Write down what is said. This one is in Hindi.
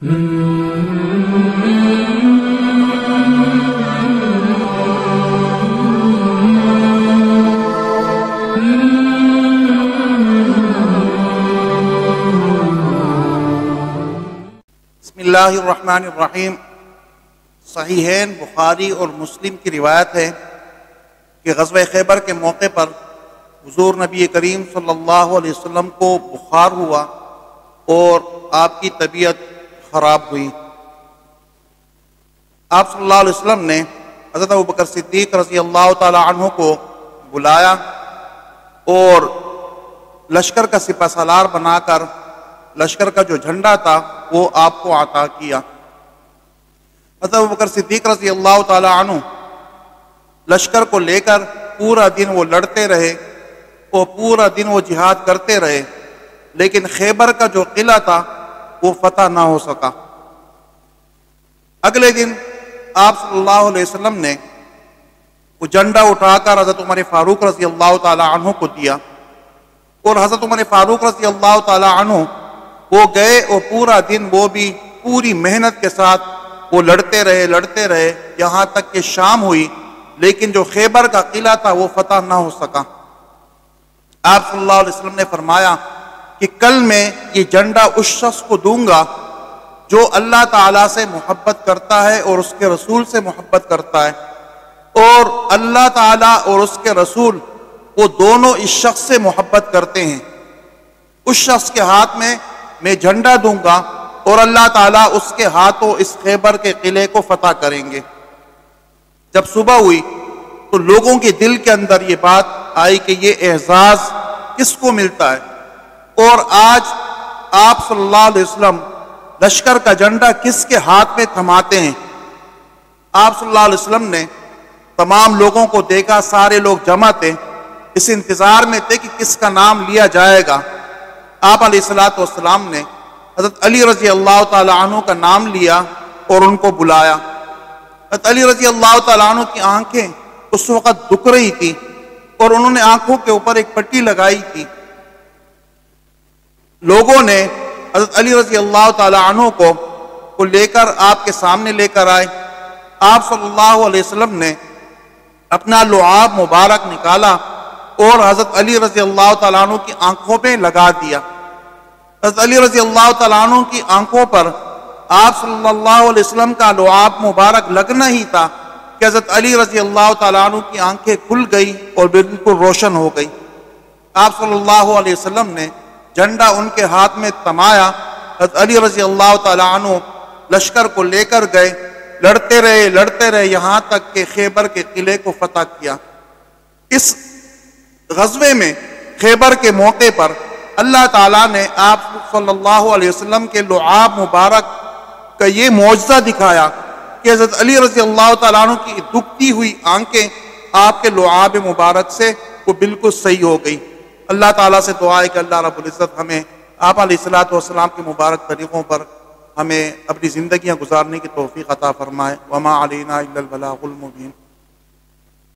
बिस्मिल्लाहिर्रहमानिर्रहीम। सहीहैन बुखारी और मुस्लिम की रिवायत है कि ग़ज़वा खैबर के मौके पर हुज़ूर नबी करीम सल्लल्लाहु अलैहि वसल्लम को बुखार हुआ और आपकी तबीयत ख़राब हुई। आप सल्लल्लाहु अलैहि वसल्लम ने हज़रत अबू बकर सिद्दीक़ रज़ी अल्लाह ताला अन्हु को बुलाया और लश्कर का सिपहसालार बनाकर लश्कर का जो झंडा था वो आपको अता किया। हज़रत अबू बकर सिद्दीक़ रज़ी अल्लाह ताला अन्हु लश्कर को लेकर पूरा दिन वो लड़ते रहे और पूरा दिन वो जिहाद करते रहे, लेकिन खैबर का जो किला था वो फतह ना हो सका। अगले दिन आप सल्लल्लाहु अलैहि वसल्लम ने वो झंडा उठाकर हज़रत उमर फारूक रज़ी अल्लाह ताला अन्हु को दिया और हज़रत उमर फारूक रज़ी अल्लाह ताला अन्हु वो गए और पूरा दिन वो भी पूरी मेहनत के साथ वो लड़ते रहे यहाँ तक कि शाम हुई, लेकिन जो खैबर का किला था वो फतह ना हो सका। आप सल्लल्लाहु अलैहि वसल्लम ने फरमाया कि कल मैं ये झंडा उस शख्स को दूंगा जो अल्लाह ताला से मोहब्बत करता है और उसके रसूल से मोहब्बत करता है, और अल्लाह ताला और उसके रसूल वो दोनों इस शख्स से मोहब्बत करते हैं। उस शख्स के हाथ में मैं झंडा दूंगा और अल्लाह ताला उसके हाथों इस खैबर के किले को फतह करेंगे। जब सुबह हुई तो लोगों के दिल के अंदर ये बात आई कि ये एहसास किसको मिलता है, और आज आप सल्लल्लाहु अलैहि वसल्लम लश्कर का झंडा किसके हाथ में थमाते हैं। आप सल्लल्लाहु अलैहि वसल्लम ने तमाम लोगों को देखा, सारे लोग जमा थे, इस इंतजार में थे कि किसका नाम लिया जाएगा। आप अलैहिस्सलातु वस्सलाम ने हज़रत अली रज़ी अल्लाह ताला अन्हु का नाम लिया और उनको बुलाया। हज़रत अली रज़ी अल्लाह ताला अन्हु की आंखें उस वक़्त दुख रही थी और उन्होंने आंखों के ऊपर एक पट्टी लगाई थी। लोगों ने हज़रत अली रज़ी अल्लाह ताला अन्हु को लेकर आपके सामने लेकर आए। आप सल्लल्लाहु अलैहि वसल्लम ने अपना लुआब मुबारक निकाला और हज़रत अली रज़ी अल्लाह ताला अन्हु की आंखों पे लगा दिया। हज़रत अली रज़ी अल्लाह ताला अन्हु की आंखों पर आप सल्लल्लाहु अलैहि वसल्लम का लुआब मुबारक लगना ही था कि हज़रत अली रज़ी अल्लाह ताला अन्हु की आंखें खुल गई और बिल्कुल रोशन हो गई। आप सल्लल्लाहु अलैहि वसल्लम ने झंडा उनके हाथ में थमाया। हज़रत अली रज़ी अल्लाह ताला अन्हु लश्कर को लेकर गए, लड़ते रहे यहाँ तक कि खैबर के किले को फतह किया। इस ग़ज़वे में खैबर के मौके पर अल्लाह ताला ने आप सल्लल्लाहु अलैहि वसल्लम के लुआब मुबारक का ये मौजज़ा दिखाया कि हज़रत अली रज़ी अल्लाह ताला अन्हु की दुखती हुई आंखें आपके लुआब मुबारक से वो बिल्कुल सही हो गई। अल्लाह ताला से दुआ है कि अल्लाह रब्बुल इज़्ज़त हमें आप अलैहिस्सलातु वस्सलाम के मुबारक तरीक़ों पर हमें अपनी ज़िंदगियाँ गुजारने की तौफ़ीक़ अता फ़रमाए। वमा अलैना इल्लल बलागुल मुबीन।